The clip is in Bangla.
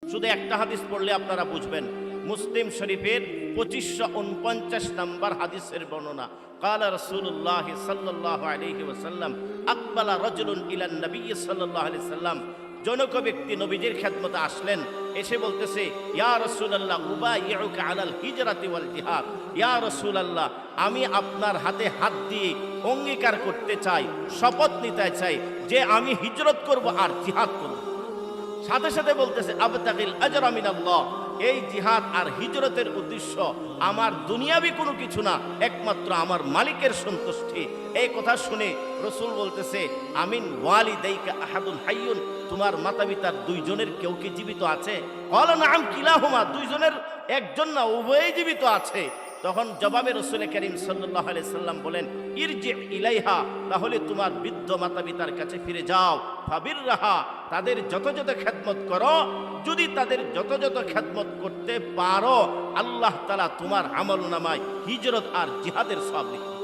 শুধু একটা হাদিস পড়লে আপনারা বুঝবেন। মুসলিম শরীফের 2549 নম্বর হাদিসের বর্ণনা। قال رسول الله صلى الله عليه وسلم اقبل رجل الى النبي صلى الله عليه وسلم। জনক ব্যক্তি নবীজির খেদমতে আসলেন, এসে বলতেছে, ইয়া রাসূলুল্লাহ উবাইউকা আলাল হিজরাতি ওয়াল জিহাদ। ইয়া রাসূলুল্লাহ, আমি আপনার হাতে হাত দিয়ে অঙ্গীকার করতে চাই, শপথ নিতে চাই যে আমি হিজরত করব আর জিহাদ করব। সাথে সাথে বলতেছে, আবতাগিল আজরা মিনাল্লাহ, এই জিহাদ আর হিজরতের উদ্দেশ্য আমার দুনিয়াবি কোনো কিছু না, একমাত্র আমার মালিকের সন্তুষ্টি। এই কথা শুনে রাসূল বলতেছে, আমিন ওয়ালিদাইকা আহাদুন হাইয়ুন, তোমার মাতা পিতার দুইজনের কেউ কি জীবিত আছে? ক্বালা নাআম কিলাহুমা, দুইজনের একজন না, উভয়ই জীবিত আছে। তখন জবাবে রাসূল করিম সাল্লাল্লাহু আলাইহি সাল্লাম বলেন, ইরজি ইলাইহা, তাহলে তোমার বৃদ্ধ মাতা পিতার কাছে ফিরে যাও, ফাবিররাহা, তাদের যথাযথ খেদমত করো। যদি তাদের যথাযথ খেদমত করতে পারো, আল্লাহ তাআলা তোমার আমলনামায় হিজরত আর জিহাদের সওয়াব লিখবেন।